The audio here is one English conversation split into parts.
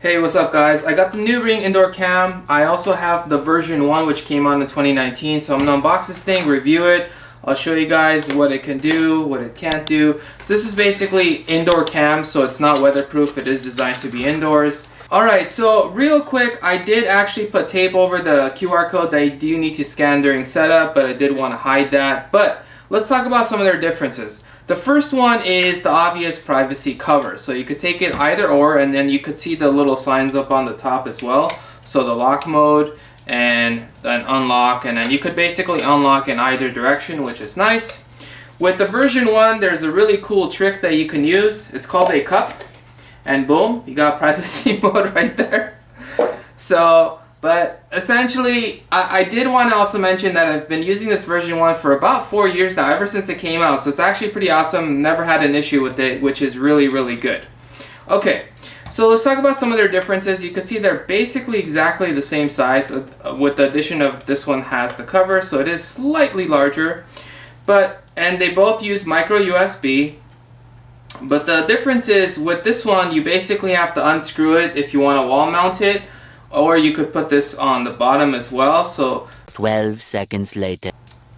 Hey, what's up guys? I got the new Ring indoor cam. I also have the version 1 which came out in 2019. So I'm going to unbox this thing, review it. I'll show you guys what it can do, what it can't do. So this is basically indoor cam, so it's not weatherproof. It is designed to be indoors. Alright, so real quick, I did actually put tape over the QR code that you do need to scan during setup, but I did want to hide that. But let's talk about some of their differences. The first one is the obvious privacy cover. So you could take it either or, and then you could see the little signs up on the top as well. So the lock mode and then unlock, and then you could basically unlock in either direction, which is nice. With the version 1, there's a really cool trick that you can use. It's called a cup, and boom, you got privacy mode right there. So, but essentially, I did want to also mention that I've been using this version 1 for about 4 years now, ever since it came out. So it's actually pretty awesome. Never had an issue with it, which is really, really good. Okay, so let's talk about some of their differences. You can see they're basically exactly the same size, with the addition of this one has the cover, so it is slightly larger. And they both use micro USB. But the difference is with this one, you basically have to unscrew it if you want to wall mount it. Or you could put this on the bottom as well. So 12 seconds later.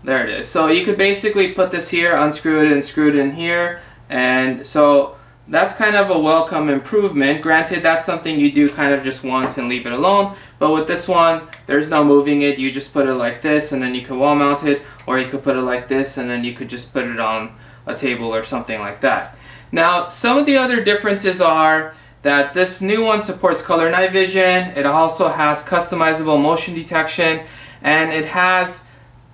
There it is. So you could basically put this here, unscrew it and screw it in here. And so that's kind of a welcome improvement. Granted, that's something you do kind of just once and leave it alone. But with this one, there's no moving it. You just put it like this and then you can wall mount it. Or you could put it like this and then you could just put it on a table or something like that. Now, some of the other differences are that this new one supports color night vision. It also has customizable motion detection, and it has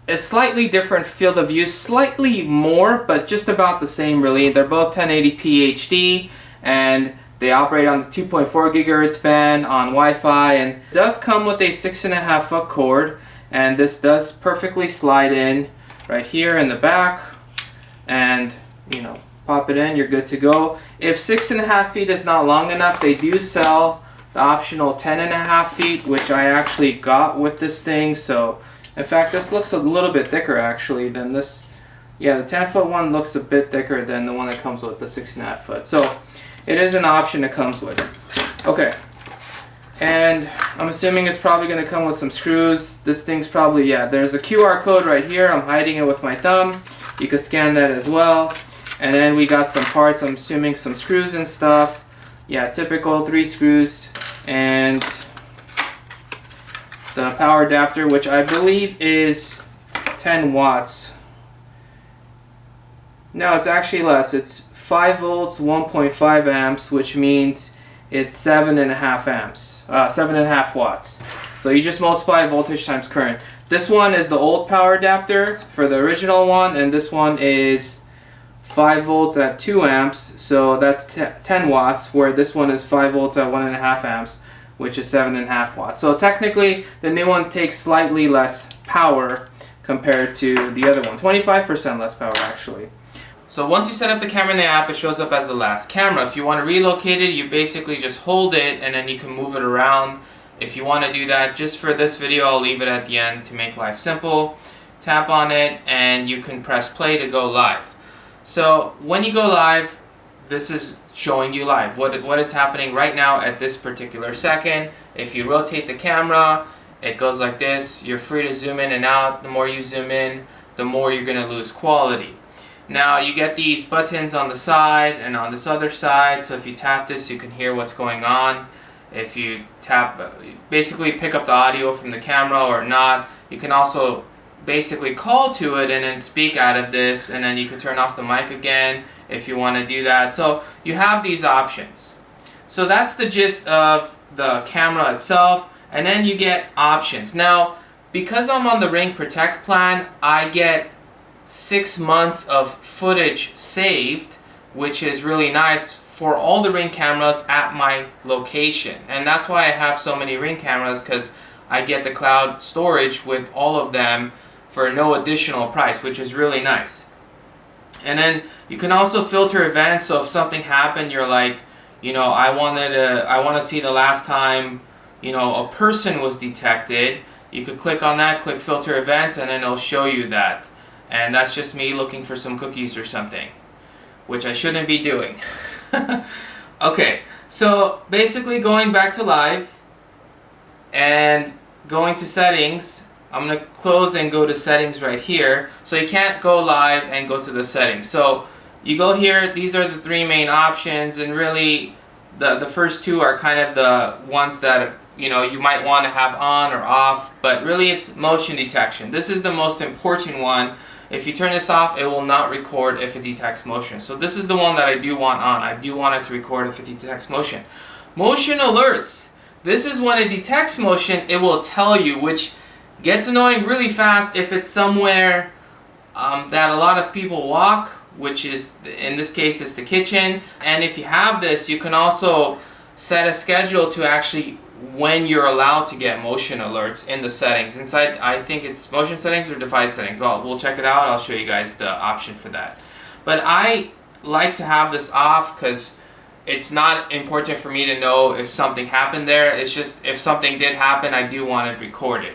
a slightly different field of view, slightly more, but just about the same really. They're both 1080p HD, and they operate on the 2.4 gigahertz band on Wi-Fi, and it does come with a 6.5 foot cord, and this does perfectly slide in right here in the back, and pop it in, you're good to go. If 6.5 feet is not long enough, they do sell the optional 10.5 feet, which I actually got with this thing. So, in fact, this looks a little bit thicker actually than this. Yeah, the 10-foot one looks a bit thicker than the one that comes with the 6.5 foot. So, it is an option it comes with. Okay. And I'm assuming it's probably going to come with some screws. This thing's probably, yeah, there's a QR code right here. I'm hiding it with my thumb. You can scan that as well. And then we got some parts, I'm assuming some screws and stuff. Yeah, typical 3 screws. And the power adapter, which I believe is 10 watts. No, it's actually less. It's 5 volts, 1.5 amps, which means it's 7.5 amps. 7.5 watts. So you just multiply voltage times current. This one is the old power adapter for the original one, and this one is 5 volts at 2 amps, so that's 10 watts, where this one is 5 volts at 1.5 amps, which is 7.5 watts. So technically, the new one takes slightly less power compared to the other one. 25% less power, actually. So once you set up the camera in the app, it shows up as the last camera. If you want to relocate it, you basically just hold it, and then you can move it around. If you want to do that, just for this video, I'll leave it at the end to make life simple. Tap on it, and you can press play to go live. So when you go live, this is showing you live what is happening right now at this particular second. If you rotate the camera, it goes like this. You're free to zoom in and out. The more you zoom in, the more you're going to lose quality. Now you get these buttons on the side and on this other side, so if you tap this, you can hear what's going on. If you tap, basically pick up the audio from the camera or not. You can also basically call to it and then speak out of this, and then you can turn off the mic again if you want to do that. So you have these options. So that's the gist of the camera itself, and then you get options. Now, because I'm on the Ring Protect plan, I get 6 months of footage saved, which is really nice for all the Ring cameras at my location. And that's why I have so many Ring cameras, because I get the cloud storage with all of them for no additional price, which is really nice. And then you can also filter events. So if something happened, you're like, I want to see the last time, a person was detected. You could click on that, click filter events, and then it'll show you that. And that's just me looking for some cookies or something, which I shouldn't be doing. Okay, So basically going back to live and going to settings, I'm going to close and go to settings right here. So you can't go live and go to the settings. So you go here, these are the three main options, and really the first two are kind of the ones that you might want to have on or off, but really it's motion detection. This is the most important one. If you turn this off, it will not record if it detects motion. So this is the one that I do want on. I do want it to record if it detects motion. Motion alerts. This is when it detects motion, it will tell you, which gets annoying really fast if it's somewhere that a lot of people walk, which is, in this case, is the kitchen. And if you have this, you can also set a schedule to actually when you're allowed to get motion alerts in the settings. Inside, I think it's motion settings or device settings. We'll check it out. I'll show you guys the option for that. But I like to have this off because it's not important for me to know if something happened there. It's just if something did happen, I do want it recorded.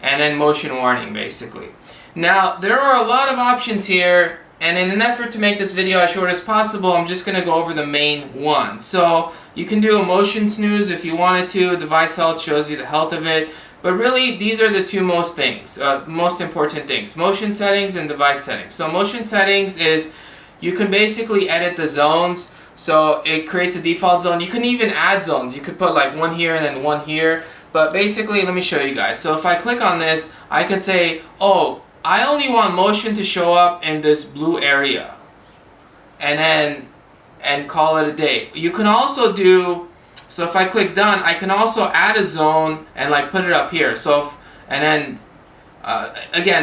And then motion warning, basically. Now, there are a lot of options here, and in an effort to make this video as short as possible, I'm just going to go over the main one. So you can do a motion snooze if you wanted to. Device health shows you the health of it. But really, these are the two most important things. Motion settings and device settings. So motion settings is you can basically edit the zones. So it creates a default zone. You can even add zones. You could put like one here and then one here. But basically, let me show you guys. So if I click on this, I could say, oh, I only want motion to show up in this blue area. And call it a day. You can also do, so if I click done, I can also add a zone and like put it up here. So again,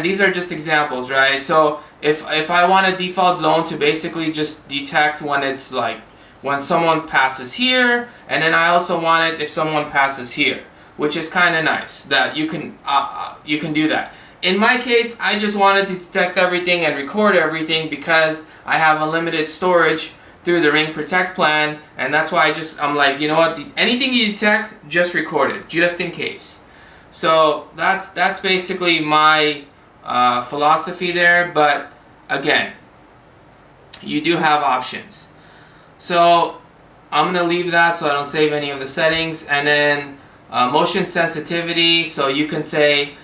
these are just examples, right? So if I want a default zone to basically just detect when it's like when someone passes here, and then I also want it if someone passes here, which is kind of nice that you can do that. In my case, I just wanted to detect everything and record everything because I have unlimited storage through the Ring Protect plan, and that's why I'm like, you know what, anything you detect, just record it, just in case. So that's basically my philosophy there, but again, you do have options. So I'm going to leave that so I don't save any of the settings, and then motion sensitivity, so you can say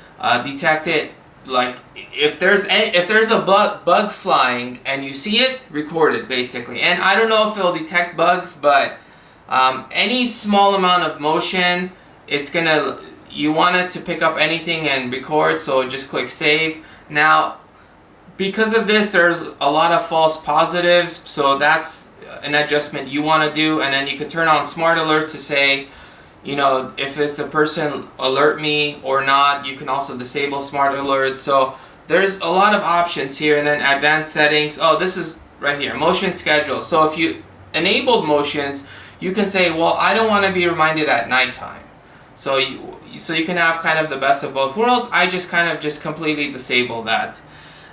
detect it, like if there's a bug flying and you see it, record it basically. And I don't know if it'll detect bugs, but any small amount of motion, you want it to pick up anything and record, so just click save. Now, because of this, there's a lot of false positives, so that's an adjustment you want to do. And then you can turn on smart alerts to say, if it's a person, alert me or not. You can also disable smart alerts. So there's a lot of options here. And then advanced settings. Oh, this is right here, motion schedule. So if you enabled motions, you can say, well, I don't want to be reminded at nighttime. So you can have kind of the best of both worlds. I just completely disable that.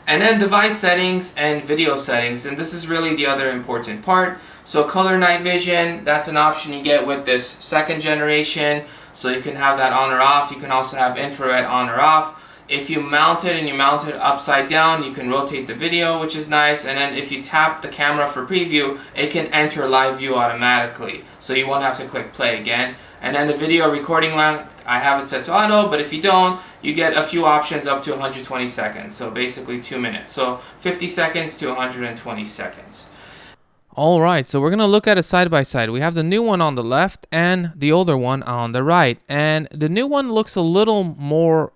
And then device settings and video settings, and this is really the other important part. So color night vision, that's an option you get with this second generation, so you can have that on or off. You can also have infrared on or off. If you mount it and you mount it upside down, you can rotate the video, which is nice. And then if you tap the camera for preview, it can enter live view automatically, so you won't have to click play again. And then the video recording length, I have it set to auto, but if you don't, you get a few options up to 120 seconds, so basically 2 minutes. So 50 seconds to 120 seconds. Alright, so we're going to look at it side by side. We have the new one on the left and the older one on the right. And the new one looks a little more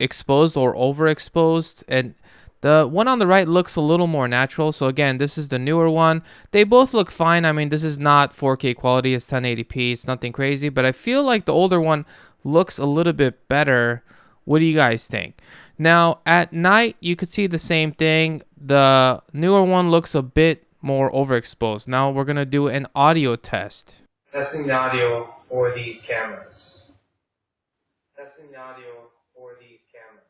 exposed or overexposed, and the one on the right looks a little more natural. So again, this is the newer one. They both look fine. I mean, this is not 4K quality, it's 1080p, it's nothing crazy, but I feel like the older one looks a little bit better. What do you guys think? Now, at night, you could see the same thing. The newer one looks a bit more overexposed. Now we're going to do an audio test. Testing the audio for these cameras. Testing the audio for these cameras.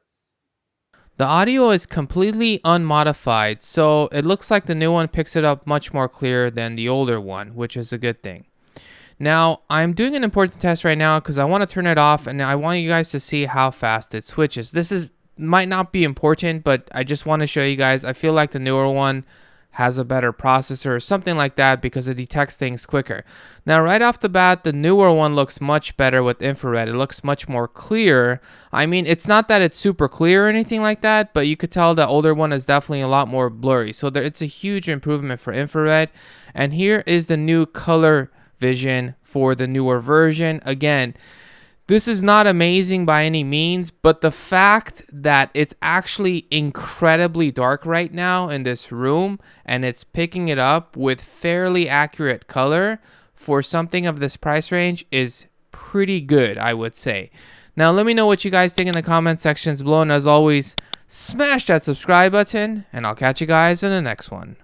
The audio is completely unmodified, so it looks like the new one picks it up much more clear than the older one, which is a good thing. Now, I'm doing an important test right now because I want to turn it off, and I want you guys to see how fast it switches. This might not be important, but I just want to show you guys. I feel like the newer one has a better processor or something like that because it detects things quicker. Now, right off the bat, the newer one looks much better with infrared. It looks much more clear. I mean, it's not that it's super clear or anything like that, but you could tell the older one is definitely a lot more blurry. So it's a huge improvement for infrared. And here is the new color vision for the newer version. Again, this is not amazing by any means, but the fact that it's actually incredibly dark right now in this room and it's picking it up with fairly accurate color for something of this price range is pretty good, I would say. Now, let me know what you guys think in the comment sections below, and as always, smash that subscribe button, and I'll catch you guys in the next one.